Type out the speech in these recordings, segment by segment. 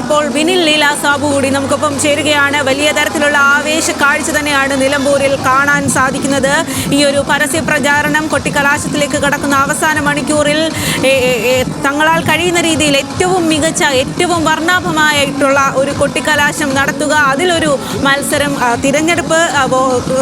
ഇപ്പോൾ വിനിൽ ലീല സാബു കൂടി നമുക്കൊപ്പം ചേരുകയാണ്. വലിയ തരത്തിലുള്ള ആവേശ കാഴ്ച തന്നെയാണ് നിലമ്പൂരിൽ കാണാൻ സാധിക്കുന്നത്. ഈ ഒരു പരസ്യ പ്രചാരണം കൊട്ടിക്കലാശത്തിലേക്ക് കടക്കുന്ന അവസാന മണിക്കൂറിൽ തങ്ങളാൽ കഴിയുന്ന രീതിയിൽ ഏറ്റവും മികച്ച, ഏറ്റവും വർണ്ണാഭമായിട്ടുള്ള ഒരു കൊട്ടിക്കലാശം നടത്തുക, അതിലൊരു മത്സരം, തിരഞ്ഞെടുപ്പ്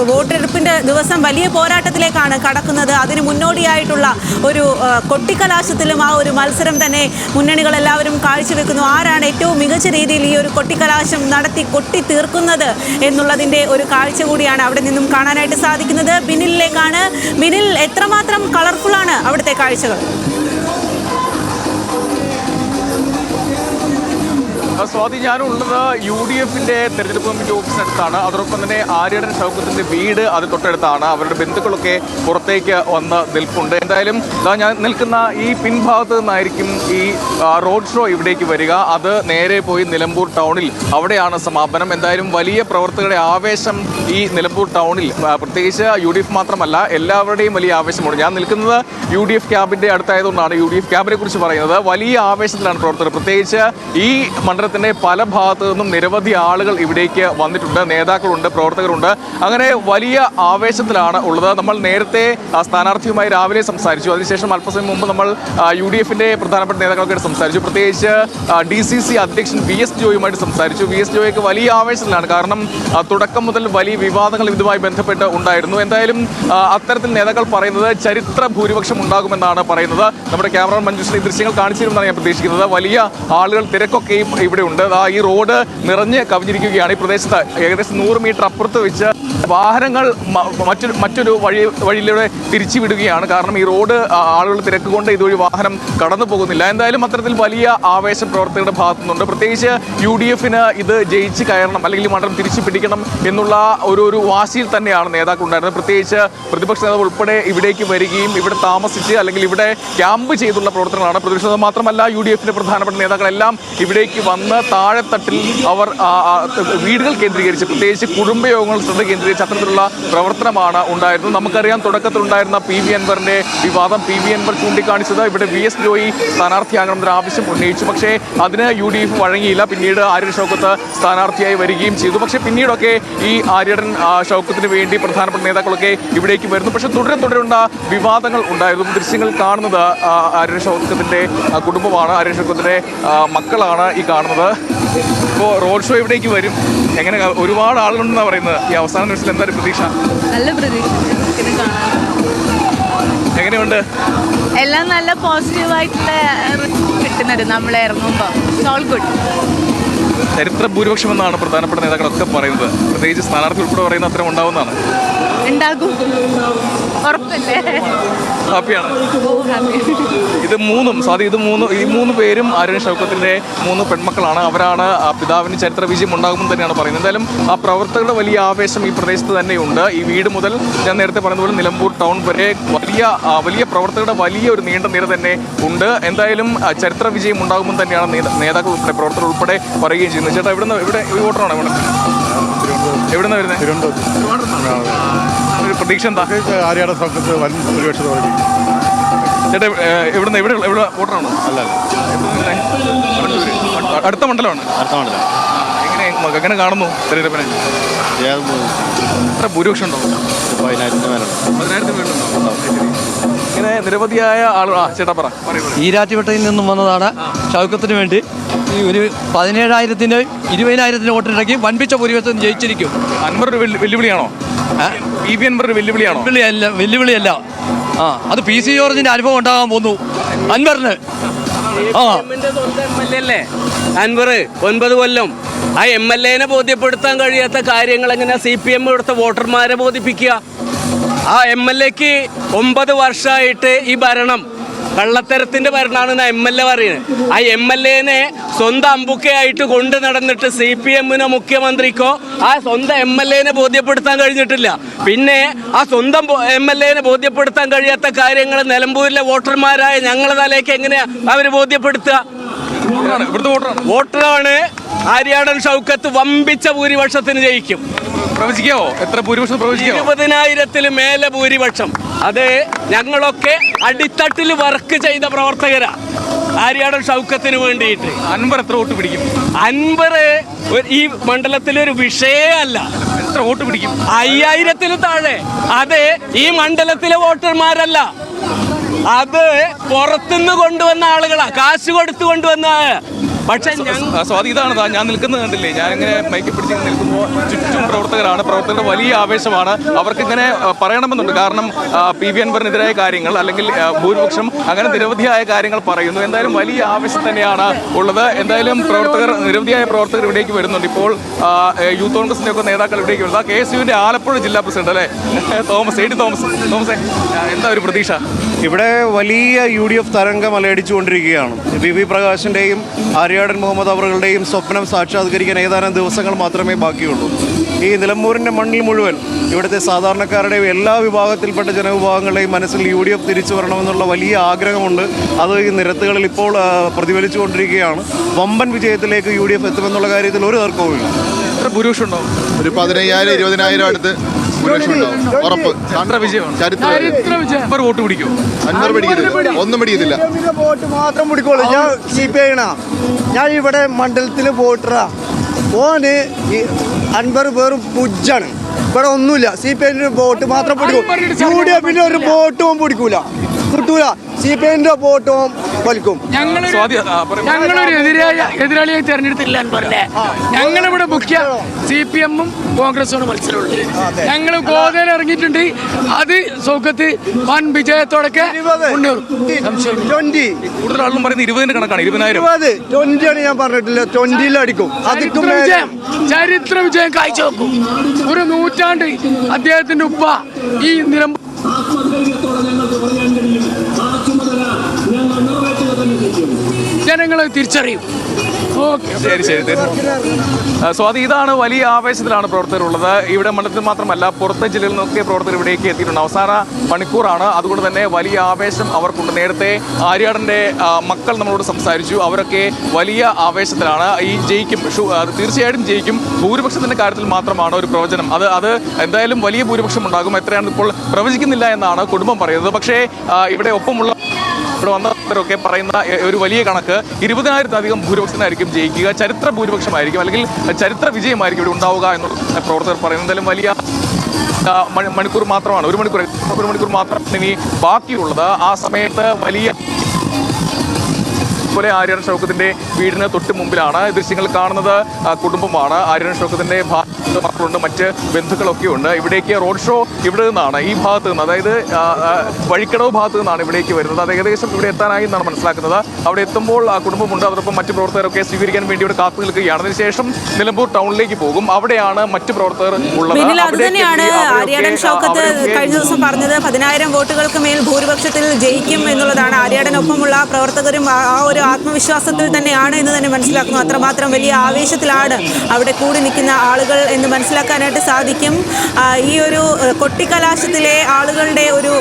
വോട്ടെടുപ്പിൻ്റെ ദിവസം വലിയ പോരാട്ടത്തിലേക്കാണ് കടക്കുന്നത്. അതിന് മുന്നോടിയായിട്ടുള്ള ഒരു കൊട്ടിക്കലാശത്തിലും ആ ഒരു മത്സരം തന്നെ മുന്നണികളെല്ലാവരും കാഴ്ചവെക്കുന്നു. ആരാണ് ഏറ്റവും മികച്ച രീതിയിൽ ഈ ഒരു കൊട്ടിക്കലാശം നടത്തി കൊട്ടി തീർക്കുന്നത് എന്നുള്ളതിൻ്റെ ഒരു കാഴ്ച കൂടിയാണ് അവിടെ നിന്നും കാണാനായിട്ട് സാധിക്കുന്നത്. ബിനിലിലേക്കാണ്. ബിനിൽ, എത്രമാത്രം കളർഫുള്ളാണ് അവിടുത്തെ കാഴ്ചകൾ? സ്വാതി, ഞാനുള്ളത് UDFന്റെ തെരഞ്ഞെടുപ്പ് കമ്മിറ്റി ഓഫീസിനടുത്താണ്. അതോടൊപ്പം തന്നെ ആര്യടൻ ഷൗക്കത്തിന്റെ വീട് അത് തൊട്ടടുത്താണ്. അവരുടെ ബന്ധുക്കളൊക്കെ പുറത്തേക്ക് വന്ന് നിൽപ്പുണ്ട്. എന്തായാലും ഞാൻ നിൽക്കുന്ന ഈ പിൻഭാഗത്ത് നിന്നായിരിക്കും ഈ റോഡ് ഷോ ഇവിടേക്ക് വരിക. അത് നേരെ പോയി നിലമ്പൂർ ടൗണിൽ, അവിടെയാണ് സമാപനം. എന്തായാലും വലിയ പ്രവർത്തകരുടെ ആവേശം ഈ നിലമ്പൂർ ടൗണിൽ, പ്രത്യേകിച്ച് UDF മാത്രമല്ല, എല്ലാവരുടെയും വലിയ ആവേശമുണ്ട്. ഞാൻ നിൽക്കുന്നത് UDF ക്യാമ്പിന്റെ അടുത്തായതുകൊണ്ടാണ് UDF ക്യാമ്പിനെ കുറിച്ച് പറയുന്നത്. വലിയ ആവേശത്തിലാണ് പ്രവർത്തകർ. പ്രത്യേകിച്ച് ഈ മണ്ഡലത്തിന്റെ പല ഭാഗത്തു നിന്നും നിരവധി ആളുകൾ ഇവിടേക്ക് വന്നിട്ടുണ്ട്. നേതാക്കളുണ്ട്, പ്രവർത്തകരുണ്ട്. അങ്ങനെ വലിയ ആവേശത്തിലാണ് ഉള്ളത്. നമ്മൾ നേരത്തെ സ്ഥാനാർത്ഥിയുമായി രാവിലെ സംസാരിച്ചു. അതിനുശേഷം അല്പസമയം മുമ്പ് നമ്മൾ UDFന്റെ പ്രധാനപ്പെട്ട നേതാക്കളൊക്കെ സംസാരിച്ചു. പ്രത്യേകിച്ച് DCC അധ്യക്ഷൻ VS ജോയുമായിട്ട് സംസാരിച്ചു. VS ജോയ്ക്ക് വലിയ ആവേശത്തിലാണ്. കാരണം തുടക്കം മുതൽ വലിയ വിവാദങ്ങൾ ഇതുമായി ബന്ധപ്പെട്ട് ഉണ്ടായിരുന്നു. എന്തായാലും അത്തരത്തിൽ നേതാക്കൾ പറയുന്നത് ചരിത്ര ഭൂരിപക്ഷം ഉണ്ടാകുമെന്നാണ് പറയുന്നത്. നമ്മുടെ ക്യാമറമാൻ മഞ്ജുശ്രീ ദൃശ്യങ്ങൾ കാണിച്ചിരുമെന്നാണ് ഞാൻ പ്രതീക്ഷിക്കുന്നത്. വലിയ ആളുകൾ, തിരക്കൊക്കെയും ഇവിടെ ഉണ്ട്. ഈ റോഡ് നിറഞ്ഞ് കവിഞ്ഞിരിക്കുകയാണ്. ഈ പ്രദേശത്ത് ഏകദേശം 100 മീറ്റർ അപ്പുറത്ത് വെച്ച് വാഹനങ്ങൾ മറ്റൊരു വഴിയിലൂടെ തിരിച്ചു വിടുകയാണ്. കാരണം ഈ റോഡ് ആളുകൾ തിരക്ക് കൊണ്ട് ഇതുവഴി വാഹനം കടന്നു പോകുന്നില്ല. എന്തായാലും അത്തരത്തിൽ വലിയ ആവേശം പ്രവർത്തകരുടെ ഭാഗത്തുനിന്നുണ്ട്. പ്രത്യേകിച്ച് UDFന് ഇത് ജയിച്ച് കയറണം, അല്ലെങ്കിൽ മണ്ഡലം തിരിച്ചു പിടിക്കണം എന്നുള്ള ഒരു വാശിയിൽ തന്നെയാണ് നേതാക്കൾ ഉണ്ടായിരുന്നത്. പ്രത്യേകിച്ച് പ്രതിപക്ഷ നേതാവ് ഉൾപ്പെടെ ഇവിടേക്ക് വരികയും ഇവിടെ താമസിച്ച് അല്ലെങ്കിൽ ഇവിടെ ക്യാമ്പ് ചെയ്തുള്ള പ്രവർത്തനങ്ങളാണ്. പ്രതിപക്ഷ നേതാവ് മാത്രമല്ല, UDFന്റെ പ്രധാനപ്പെട്ട നേതാക്കളെല്ലാം ഇവിടേക്ക് വന്ന് താഴെത്തട്ടിൽ അവർ വീടുകൾ കേന്ദ്രീകരിച്ച്, പ്രത്യേകിച്ച് കുടുംബയോഗങ്ങൾ ശ്രദ്ധ കേന്ദ്രീകരിച്ച് അത്തരത്തിലുള്ള പ്രവർത്തനമാണ് ഉണ്ടായിരുന്നത്. നമുക്കറിയാം, തുടക്കത്തിലുണ്ടായിരുന്ന PV അൻവറിന്റെ വിവാദം. PV അൻവർ ചൂണ്ടിക്കാണിച്ചത് ഇവിടെ VS ജോയി സ്ഥാനാർത്ഥിയാകണമെന്നൊരു ആവശ്യം ഉന്നയിച്ചു. പക്ഷേ അതിന് UDF വഴങ്ങിയില്ല. പിന്നീട് ആര്യടൻ ഷൗക്കത്ത് സ്ഥാനാർത്ഥിയായി വരികയും ചെയ്തു. പക്ഷേ പിന്നീടൊക്കെ ഈ ആര്യടൻ ഷൗക്കത്തിന് വേണ്ടി പ്രധാനപ്പെട്ട നേതാക്കളൊക്കെ ഇവിടേക്ക് വരുന്നു. പക്ഷേ തുടരുണ്ട വിവാദങ്ങൾ ഉണ്ടായിരുന്നു. ദൃശ്യങ്ങൾ കാണുന്നത് ആര്യടൻ ഷൗക്കത്തിന്റെ കുടുംബമാണ്, ആര്യടൻ ഷൗക്കത്തിന്റെ മക്കളാണ് ഈ കാണുന്നത്. ഇപ്പോൾ റോഡ് ഷോ ഇവിടേക്ക് വരും. എങ്ങനെ, ഒരുപാട് ആളുകളുണ്ടെന്നാണ് പറയുന്നത്. ഈ അവസാന നിമിഷത്തിൽ എന്തായാലും പ്രതീക്ഷ? നല്ല പ്രതീക്ഷ. എങ്ങനെയുണ്ട്? എല്ലാം നല്ല പോസിറ്റീവായിട്ടുള്ള കിട്ടുന്നത് നമ്മൾ ഇറങ്ങുമ്പോൾ. All good. ചരിത്ര ഭൂരിപക്ഷം എന്നാണ് പ്രധാനപ്പെട്ട നേതാക്കളൊക്കെ പറയുന്നത്. പ്രത്യേകിച്ച് സ്ഥാനാർത്ഥി ഉൾപ്പെടെ പറയുന്ന അത്രയും ഉണ്ടാവുന്നതാണ്. ഉണ്ടാകും, ഉറപ്പല്ലേ? ഹാപ്പിയാണ്. ഇത് ഈ മൂന്ന് പേരും ആര്യടൻ ഷൗക്കത്തിന്റെ 3 പെൺമക്കളാണ്. അവരാണ് പിതാവിന് ചരിത്ര വിജയം ഉണ്ടാകുമെന്ന് തന്നെയാണ് പറയുന്നത്. എന്തായാലും ആ പ്രവർത്തകരുടെ വലിയ ആവേശം ഈ പ്രദേശത്ത് തന്നെയുണ്ട്. ഈ വീട് മുതൽ ഞാൻ നേരത്തെ പറഞ്ഞതുപോലെ നിലമ്പൂർ ടൗൺ വരെ വലിയ പ്രവർത്തകരുടെ വലിയ ഒരു നീണ്ട നിര തന്നെ ഉണ്ട്. എന്തായാലും ചരിത്ര വിജയം ഉണ്ടാകുമെന്ന് തന്നെയാണ് നേതാക്കൾ ഉൾപ്പെടെ, പ്രവർത്തകർ ഉൾപ്പെടെ പറയുകയും ചെയ്യുന്നത്. ചേട്ടാ, ഇവിടെ വോട്ടറാണ് എവിടുന്ന വരുന്നത്? ഒരു പ്രതീക്ഷ എന്താ? ആര്യാടൻ ഷൗക്കത്ത് വൻ ഭൂരിപക്ഷം. ചേട്ടാ, എവിടെ വോട്ടറാണോ? അല്ല, അടുത്ത മണ്ഡലമാണ്. എങ്ങനെ കാണുന്നു തെരഞ്ഞെടുപ്പിനെ? എത്ര ഭൂരിപക്ഷം ഉണ്ടോ? 10,000 മേലുണ്ടോ? ഇങ്ങനെ നിരവധിയായ ആളുകൾ. ചേട്ടാ പറ. ഈരാറ്റുപേട്ടയിൽ നിന്നും വന്നതാണ്. ഷൗക്കത്തിന് വേണ്ടി ഈ ഒരു 17,000-ന് 20,000 വോട്ടിനിടയ്ക്ക് വൻപിച്ച ഭൂരിപക്ഷം ജയിച്ചിരിക്കും. അൻവർ ഒരു വെല്ലുവിളിയാണോ? PV അൻവർ ഒരു വെല്ലുവിളിയാണോ? വെല്ലുവിളിയല്ല. അത് PC ജോർജിന്റെ അനുഭവം ഉണ്ടാകാൻ പോകുന്നു അൻവറിന്. അല്ലേ അൻവർ 9 കൊല്ലം ആ MLA-നെ ബോധ്യപ്പെടുത്താൻ കഴിയാത്ത കാര്യങ്ങൾ എങ്ങനെ CPM ഇവിടുത്തെ വോട്ടർമാരെ ബോധിപ്പിക്കുക? ആ MLA-ക്ക് 9 വർഷമായിട്ട് ഈ ഭരണം കള്ളത്തരത്തിന്റെ ഭരണമാണെന്ന് MLA പറയുന്നത്. ആ MLA-നെ സ്വന്തം അമ്പുക്കയായിട്ട് കൊണ്ട് നടന്നിട്ട് CPM-നോ മുഖ്യമന്ത്രിക്കോ ആ സ്വന്തം MLA-നെ ബോധ്യപ്പെടുത്താൻ കഴിഞ്ഞിട്ടില്ല. പിന്നെ ആ സ്വന്തം MLA-നെ ബോധ്യപ്പെടുത്താൻ കഴിയാത്ത കാര്യങ്ങൾ നിലമ്പൂരിലെ വോട്ടർമാരായ ഞങ്ങളുടെ തലേക്ക് എങ്ങനെയാ അവർ ബോധ്യപ്പെടുത്തുക? വോട്ടറാണ്. ആര്യാടൻ ഷൗക്കത്ത് വമ്പിച്ച ഭൂരിപക്ഷത്തിന് ജയിക്കും. പ്രവചിക്കാവോ? എത്ര ഭൂരിപക്ഷം പ്രവചിക്കാവോ? 20,000-ൽ മേലെ ഭൂരിപക്ഷം. അത് ഞങ്ങളൊക്കെ അടിത്തട്ടിൽ വർക്ക് ചെയ്ത പ്രവർത്തകരാ. ആര്യാടൻ ഷൗക്കത്തിന് വേണ്ടിയിട്ട്. അൻവർ എത്ര വോട്ട് പിടിക്കും? അൻവർ ഈ മണ്ഡലത്തിലൊരു വിഷയമല്ല. എത്ര വോട്ട് പിടിക്കും? 5000 താഴെ. അത് ഈ മണ്ഡലത്തിലെ വോട്ടർമാരല്ല, അത് പുറത്തുനിന്ന് കൊണ്ടുവന്ന ആളുകളാ, കാശ് കൊടുത്തു കൊണ്ടുവന്ന. പക്ഷെ സ്വാതി ഇതാണ് ഞാൻ നിൽക്കുന്നത് കണ്ടില്ലേ, ഞാനിങ്ങനെ മൈക്ക് പിടിച്ച് നിൽക്കുമ്പോൾ ചുറ്റും പ്രവർത്തകരുടെ വലിയ ആവേശമാണ്. അവർക്കിങ്ങനെ പറയണമെന്നുണ്ട്. കാരണം PV അൻവറിനെതിരായ കാര്യങ്ങൾ അല്ലെങ്കിൽ ഭൂരിപക്ഷം അങ്ങനെ നിരവധിയായ കാര്യങ്ങൾ പറയുന്നു. എന്തായാലും വലിയ ആവേശം തന്നെയാണ് ഉള്ളത്. എന്തായാലും നിരവധിയായ പ്രവർത്തകർ ഇവിടേക്ക് വരുന്നുണ്ട്. ഇപ്പോൾ യൂത്ത് കോൺഗ്രസിന്റെ ഒക്കെ നേതാക്കൾ ഇവിടേക്ക് വരുന്നത്. KSUവിന്റെ ആലപ്പുഴ ജില്ലാ പ്രസിഡന്റ് അല്ലേ തോമസ്, എന്താ ഒരു പ്രതീക്ഷ? ഇവിടെ വലിയ UDF തരംഗം അലയടിച്ചുകൊണ്ടിരിക്കുകയാണ്. VV പ്രകാശിൻ്റെയും ആര്യാടൻ മുഹമ്മദ് അവറുകളുടെയും സ്വപ്നം സാക്ഷാത്കരിക്കാൻ ഏതാനും ദിവസങ്ങൾ മാത്രമേ ബാക്കിയുള്ളൂ. ഈ നിലമ്പൂരിൻ്റെ മണ്ണിൽ മുഴുവൻ ഇവിടുത്തെ സാധാരണക്കാരുടെയും എല്ലാ വിഭാഗത്തിൽപ്പെട്ട ജനവിഭാഗങ്ങളുടെയും മനസ്സിൽ UDF തിരിച്ചു വരണമെന്നുള്ള വലിയ ആഗ്രഹമുണ്ട്. അത് ഈ നിരത്തുകളിൽ ഇപ്പോൾ പ്രതിഫലിച്ചുകൊണ്ടിരിക്കുകയാണ്. വമ്പൻ വിജയത്തിലേക്ക് UDF എത്തുമെന്നുള്ള കാര്യത്തിൽ ഒരു തർക്കവുമില്ല. എത്ര ഭൂരിപക്ഷം ഉണ്ടാവും? ഒരു 15,000-20,000 അടുത്ത് ഉറപ്പ്. ചരിത്ര വോട്ട് പിടിക്കും. അൻവർ പിടിക്കത്തില്ല, ഒന്നും പിടിക്കത്തില്ല. വോട്ട് മാത്രം പിടിക്കുള്ളൂ. ഞാൻ CPI ആണ്. ഞാൻ ഇവിടെ മണ്ഡലത്തിൽ വോട്ടറാ. ഓന് അൻവർ വെറും പുജ്ജാണ്. ഇവിടെ ഒന്നുമില്ല. CPI വോട്ട് മാത്രം പിടിക്കും. UDF ഒരു വോട്ടും പിടിക്കൂല, കിട്ടൂല. CPI വോട്ടും വലിക്കും. ഞങ്ങളൊരു എതിരാളിയായി തെരഞ്ഞെടുത്തില്ല അൻവറിനെ. ഞങ്ങളിവിടെ മുഖ്യ CPM-ഉം കോൺഗ്രസുമാണ് മത്സരമുള്ളത്. ഞങ്ങൾ ഗോതയിൽ ഇറങ്ങിയിട്ടുണ്ട്. അത് സൗഖ്യത്ത് വൻ വിജയത്തോടൊക്കെ കൂടുതൽ ആളും പറയുന്നത് 20 കണക്കാണ്. 20 ആണ് ഞാൻ പറഞ്ഞിട്ടില്ല. 20 അടിക്കും. ചരിത്ര വിജയം കാഴ്ചവെക്കും. ഒരു നൂറ്റാണ്ട് അദ്ദേഹത്തിന്റെ ഉപ്പ ഈ നിലമ്പൂർ ജനങ്ങളെ തിരിച്ചറിയും. ശരി. സ്വാതി, ഇതാണ് വലിയ ആവേശത്തിലാണ് പ്രവർത്തകരുള്ളത്. ഇവിടെ മണ്ഡലത്തിൽ മാത്രമല്ല, പുറത്തെ ജില്ലയിൽ നിന്നൊക്കെ പ്രവർത്തകർ ഇവിടേക്ക് എത്തിയിട്ടുണ്ട്. അവസാന മണിക്കൂറാണ്, അതുകൊണ്ട് തന്നെ വലിയ ആവേശം അവർക്കുണ്ട്. നേരത്തെ ആര്യാടൻ്റെ മക്കൾ നമ്മളോട് സംസാരിച്ചു. അവരൊക്കെ വലിയ ആവേശത്തിലാണ്. ഈ ജയിക്കും, അത് തീർച്ചയായിട്ടും ജയിക്കും. ഭൂരിപക്ഷത്തിൻ്റെ കാര്യത്തിൽ മാത്രമാണ് ഒരു പ്രവചനം. അത് എന്തായാലും വലിയ ഭൂരിപക്ഷം ഉണ്ടാകും. എത്രയാണ് ഇപ്പോൾ പ്രവചിക്കുന്നില്ല എന്നാണ് കുടുംബം പറയുന്നത്. പക്ഷേ ഇവിടെ വന്നവരൊക്കെ പറയുന്ന ഒരു വലിയ കണക്ക് 20,000-ലധികം ഭൂരിപക്ഷത്തിനായിരിക്കും ജയിക്കുക. ചരിത്ര ഭൂരിപക്ഷമായിരിക്കും, അല്ലെങ്കിൽ ചരിത്ര വിജയമായിരിക്കും ഇവിടെ ഉണ്ടാവുക എന്നുള്ള പ്രവർത്തകർ പറയുന്നത്. എന്തായാലും വലിയ മണിക്കൂർ മാത്രമാണ്, ഒരു മണിക്കൂർ മാത്രമാണ് ഇനി ബാക്കിയുള്ളത്. ആ സമയത്ത് വലിയ പോലെ ആര്യാടൻ ഷൗക്കത്തിന്റെ വീടിന് തൊട്ട് മുമ്പിലാണ്. ദൃശ്യങ്ങൾ കാണുന്നത് കുടുംബമാണ്. ആര്യാടൻ ഷൗക്കത്തിന്റെ മക്കളുണ്ട്, മറ്റ് ബന്ധുക്കളൊക്കെ ഉണ്ട്. ഇവിടേക്ക് റോഡ് ഷോ ഇവിടെ നിന്നാണ്, ഈ ഭാഗത്ത് നിന്ന്, അതായത് വഴിക്കടവ് ഭാഗത്ത് നിന്നാണ് ഇവിടേക്ക് വരുന്നത്. അത് ഏകദേശം ഇവിടെ എത്താനായി എന്നാണ് മനസ്സിലാക്കുന്നത്. അവിടെ എത്തുമ്പോൾ ആ കുടുംബമുണ്ട്, അതോടൊപ്പം മറ്റ് പ്രവർത്തകരൊക്കെ സ്വീകരിക്കാൻ വേണ്ടി ഇവിടെ കാത്തു നിൽക്കുകയാണ്. അതിനുശേഷം നിലമ്പൂർ ടൗണിലേക്ക് പോകും. അവിടെയാണ് മറ്റ് പ്രവർത്തകർ ഉള്ളത്. അതുതന്നെയാണ് ആര്യാടൻ ഷൗക്കത്ത് കഴിഞ്ഞ ദിവസം പറഞ്ഞത്. 10,000 വോട്ടുകൾക്ക് മേൽ ഭൂരിപക്ഷത്തിൽ ജയിക്കും എന്നുള്ളതാണ്. ആര്യാടനൊപ്പമുള്ള പ്രവർത്തകരും ആ ഒരു ആത്മവിശ്വാസത്തിൽ തന്നെയാണ് എന്ന് തന്നെ മനസ്സിലാക്കുന്നു. അത്രമാത്രം വലിയ ആവേശത്തിലാണ് അവിടെ കൂടി നിൽക്കുന്ന ആളുകൾ എന്ന് മനസ്സിലാക്കാനായിട്ട് സാധിക്കും. ഈ ഒരു കൊട്ടിക്കലാശത്തിലെ ആളുകളുടെ ഒരു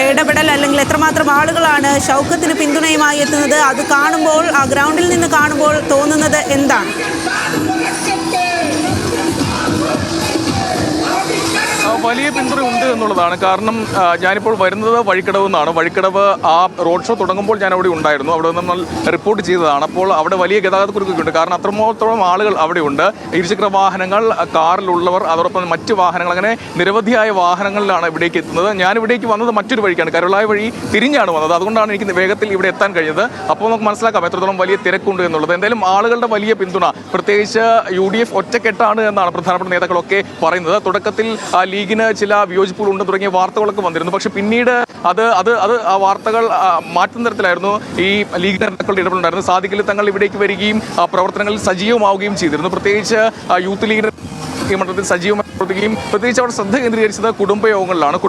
ഇടപെടൽ, അല്ലെങ്കിൽ എത്രമാത്രം ആളുകളാണ് ഷൗക്കത്തിന് പിന്തുണയുമായി എത്തുന്നത്, അത് കാണുമ്പോൾ, ആ ഗ്രൗണ്ടിൽ നിന്ന് കാണുമ്പോൾ തോന്നുന്നത് എന്താണ്? വലിയ പിന്തുണ ഉണ്ട് എന്നുള്ളതാണ്. കാരണം ഞാനിപ്പോൾ വരുന്നത് വഴിക്കടവ് നിന്നാണ്. വഴിക്കടവ് ആ റോഡ് ഷോ തുടങ്ങുമ്പോൾ ഞാൻ അവിടെ ഉണ്ടായിരുന്നു. അവിടെ നമ്മൾ റിപ്പോർട്ട് ചെയ്തതാണ്. അപ്പോൾ അവിടെ വലിയ ഗതാഗതക്കുരുക്കൊക്കെ ഉണ്ട്. കാരണം അത്രമാത്രം ആളുകൾ അവിടെ ഉണ്ട്. ഇരുചക്ര വാഹനങ്ങൾ, കാറിലുള്ളവർ, അതോടൊപ്പം മറ്റ് വാഹനങ്ങൾ, അങ്ങനെ നിരവധിയായ വാഹനങ്ങളിലാണ് ഇവിടേക്ക് എത്തുന്നത്. ഞാൻ ഇവിടേക്ക് വന്നത് മറ്റൊരു വഴിക്കാണ്, കരുളായ വഴി തിരിഞ്ഞാണ് വന്നത്. അതുകൊണ്ടാണ് എനിക്ക് വേഗത്തിൽ ഇവിടെ എത്താൻ കഴിഞ്ഞത്. അപ്പോൾ നമുക്ക് മനസ്സിലാക്കാം എത്രത്തോളം വലിയ തിരക്കുണ്ട് എന്നുള്ളത്. എന്തായാലും ആളുകളുടെ വലിയ പിന്തുണ, പ്രത്യേകിച്ച് UDF ഒറ്റക്കെട്ടാണ് എന്നാണ് പ്രധാനപ്പെട്ട നേതാക്കളൊക്കെ പറയുന്നത്. തുടക്കത്തിൽ ലീഗിന് ചില വിയോജിപ്പുകൾ ഉണ്ട് തുടങ്ങിയ വാർത്തകളൊക്കെ വന്നിരുന്നു. പക്ഷെ പിന്നീട് ആ വാർത്തകൾ മാറ്റുന്ന തരത്തിലായിരുന്നു. ഈ ലീഗ് നേതാക്കളുടെ ഇടപെടലുണ്ടായിരുന്നു. സാദിഖലി തങ്ങൾ ഇവിടേക്ക് വരികയും പ്രവർത്തനങ്ങളിൽ സജീവമാവുകയും ചെയ്തിരുന്നു. പ്രത്യേകിച്ച് യൂത്ത് ലീഗിന്റെ മണ്ഡലത്തിൽ സജീവമായി പ്രവർത്തിക്കുകയും പ്രത്യേകിച്ച് അവിടെ ശ്രദ്ധ കേന്ദ്രീകരിച്ചത് കുടുംബയോഗങ്ങളിലാണ്.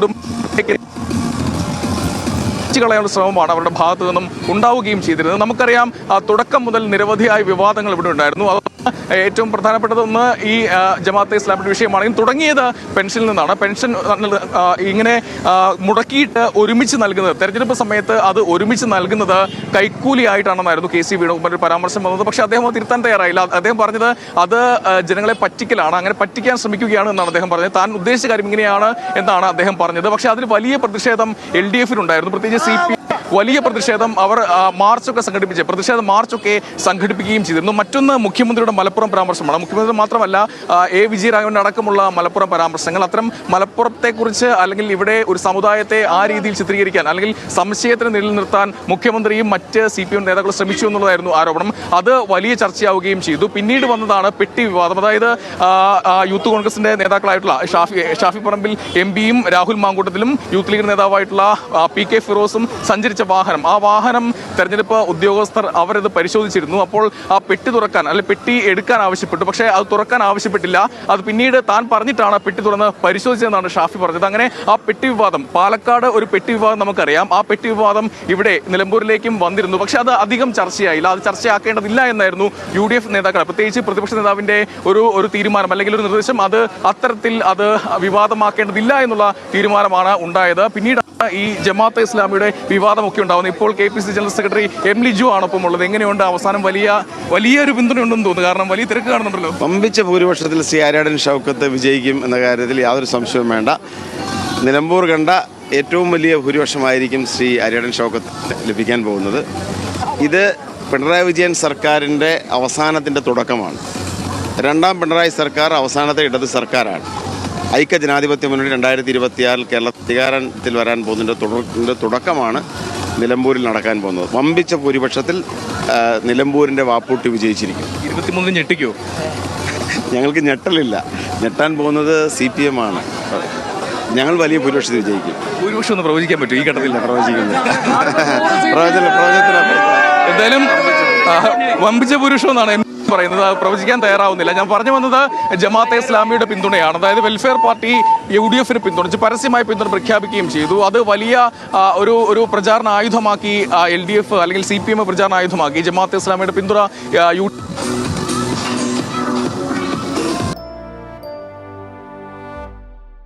കളയാനുള്ള ശ്രമമാണ് അവരുടെ ഭാഗത്തു നിന്നും ഉണ്ടാവുകയും ചെയ്തിരുന്നത്. നമുക്കറിയാം തുടക്കം മുതൽ നിരവധിയായ വിവാദങ്ങൾ ഇവിടെ ഉണ്ടായിരുന്നു. ഏറ്റവും പ്രധാനപ്പെട്ടതൊന്ന് ഈ ജമാഅത്തെ ഇസ്ലാമിന്റെ വിഷയമാണെങ്കിൽ തുടങ്ങിയത് പെൻഷനിൽ നിന്നാണ്. പെൻഷൻ ഇങ്ങനെ മുടക്കിയിട്ട് ഒരുമിച്ച് നൽകുന്നത്, തെരഞ്ഞെടുപ്പ് സമയത്ത് അത് ഒരുമിച്ച് നൽകുന്നത് കൈക്കൂലിയായിട്ടാണെന്നായിരുന്നു KC വേണുഗോപാൽ പരാമർശം വന്നത്. പക്ഷേ അദ്ദേഹം തിരുത്താൻ തയ്യാറായില്ല. അദ്ദേഹം പറഞ്ഞത് അത് ജനങ്ങളെ പറ്റിക്കലാണ്, അങ്ങനെ പറ്റിക്കാൻ ശ്രമിക്കുകയാണ് എന്നാണ് അദ്ദേഹം പറഞ്ഞത്. താൻ ഉദ്ദേശിച്ച കാര്യം ഇങ്ങനെയാണ് എന്നാണ് അദ്ദേഹം പറഞ്ഞത്. പക്ഷേ അതിന് വലിയ പ്രതിഷേധം LDF-നുണ്ടായിരുന്നു. പ്രത്യേകിച്ച് CPI വലിയ പ്രതിഷേധം അവർ പ്രതിഷേധ മാർച്ചൊക്കെ സംഘടിപ്പിക്കുകയും ചെയ്തിരുന്നു. മറ്റൊന്ന് മുഖ്യമന്ത്രിയുടെ മലപ്പുറം പരാമർശമാണ്. മുഖ്യമന്ത്രി മാത്രമല്ല എ വിജയരാഘവൻ അടക്കമുള്ള മലപ്പുറം പരാമർശങ്ങൾ. അത്തരം മലപ്പുറത്തെക്കുറിച്ച് അല്ലെങ്കിൽ ഇവിടെ ഒരു സമുദായത്തെ ആ രീതിയിൽ ചിത്രീകരിക്കാൻ അല്ലെങ്കിൽ സംശയത്തിന് നിലനിർത്താൻ മുഖ്യമന്ത്രിയും മറ്റ് CPM നേതാക്കളും ശ്രമിച്ചു എന്നുള്ളതായിരുന്നു ആരോപണം. അത് വലിയ ചർച്ചയാവുകയും ചെയ്തു. പിന്നീട് വന്നതാണ് പെട്ടി വിവാദം. അതായത് യൂത്ത് കോൺഗ്രസിന്റെ നേതാക്കളായിട്ടുള്ള Shafi Parambil MPയും Rahul മാങ്കൂട്ടത്തിലും youth league നേതാവായിട്ടുള്ള PK ഫിറോസും സഞ്ചരിച്ച വാഹനം, ആ വാഹനം തെരഞ്ഞെടുപ്പ് ഉദ്യോഗസ്ഥർ അവരത് പരിശോധിച്ചിരുന്നു. അപ്പോൾ ആ പെട്ടി തുറക്കാൻ അല്ലെങ്കിൽ പെട്ടി എടുക്കാൻ ആവശ്യപ്പെട്ടു. പക്ഷേ അത് തുറക്കാൻ ആവശ്യപ്പെട്ടില്ല. അത് പിന്നീട് താൻ പറഞ്ഞിട്ടാണ് പെട്ടി തുറന്ന് പരിശോധിച്ചതെന്നാണ് ഷാഫി പറഞ്ഞത്. അങ്ങനെ ആ പെട്ടി വിവാദം, പാലക്കാട് ഒരു പെട്ടി വിവാദം നമുക്കറിയാം. ആ പെട്ടി വിവാദം ഇവിടെ നിലമ്പൂരിലേക്കും വന്നിരുന്നു. പക്ഷെ അത് അധികം ചർച്ചയായില്ല. അത് ചർച്ചയാക്കേണ്ടതില്ല എന്നായിരുന്നു UDF നേതാക്കൾ, പ്രത്യേകിച്ച് പ്രതിപക്ഷ നേതാവിന്റെ ഒരു തീരുമാനം അല്ലെങ്കിൽ ഒരു നിർദ്ദേശം. അത് അത്തരത്തിൽ അത് വിവാദമാക്കേണ്ടതില്ല എന്നുള്ള തീരുമാനമാണ് ഉണ്ടായത്. പിന്നീട് ഈ ജമാഅത്തെ ഇസ്ലാമിയുടെ വിവാദമൊക്കെ ഉണ്ടാവുന്നത്. ഇപ്പോൾ KPCC general secretary M Liju ആണ് ഒപ്പം ഉള്ളത്. എങ്ങനെയുണ്ട്? അവസാനം വലിയൊരു പിന്തുണയുണ്ടെന്ന് തോന്നുന്നു. കാരണം വലിയ തിരക്ക് കാണുന്നുണ്ടല്ലോ. വമ്പിച്ച ഭൂരിപക്ഷത്തിൽ ശ്രീ ആര്യാടൻ ഷൗക്കത്ത് വിജയിക്കും എന്ന കാര്യത്തിൽ യാതൊരു സംശയവും വേണ്ട. നിലമ്പൂർ കണ്ട ഏറ്റവും വലിയ ഭൂരിപക്ഷമായിരിക്കും ശ്രീ ആര്യാടൻ ഷൗക്കത്ത് ലഭിക്കാൻ പോകുന്നത്. ഇത് പിണറായി വിജയൻ സർക്കാരിൻ്റെ അവസാനത്തിൻ്റെ തുടക്കമാണ്. രണ്ടാം പിണറായി സർക്കാർ അവസാനത്തെ ഇടത് സർക്കാരാണ്. ഐക്യ ജനാധിപത്യ മുന്നണി 2026 കേരള അധികാരത്തിൽ വരാൻ പോകുന്നതിൻ്റെ തുടക്കമാണ് നിലമ്പൂരിൽ നടക്കാൻ പോകുന്നത്. വമ്പിച്ച ഭൂരിപക്ഷത്തിൽ നിലമ്പൂരിൻ്റെ വാപ്പൂട്ടി വിജയിച്ചിരിക്കും. 23 ഞെട്ടിക്കോ? ഞങ്ങൾക്ക് ഞെട്ടലില്ല. ഞെട്ടാൻ പോകുന്നത് CPM ആണ്. ഞങ്ങൾ വലിയ ഭൂരിപക്ഷത്തിൽ വിജയിക്കും. ഭൂരിപക്ഷം ഒന്ന് പ്രവചിക്കാൻ പറ്റും ഈ ഘട്ടത്തിൽ? പ്രവചിക്കുന്നില്ല. എന്തായാലും വമ്പിച്ച ഭൂരിപക്ഷം എന്നാണ് പറയുന്നത്. പ്രവചിക്കാൻ തയ്യാറാവുന്നില്ല. ഞാൻ പറഞ്ഞു വന്നത് ജമാഅത്തെ ഇസ്ലാമിയുടെ പിന്തുണയാണ്. അതായത് വെൽഫെയർ പാർട്ടി UDFന് പിന്തുണച്ച് പരസ്യമായി പിന്തുണ പ്രഖ്യാപിക്കുകയും ചെയ്തു. അത് വലിയ ഒരു പ്രചാരണ ആയുധമാക്കി LDF അല്ലെങ്കിൽ CPM പ്രചാരണ ആയുധമാക്കി. ജമാഅത്തെ ഇസ്ലാമിയുടെ പിന്തുണ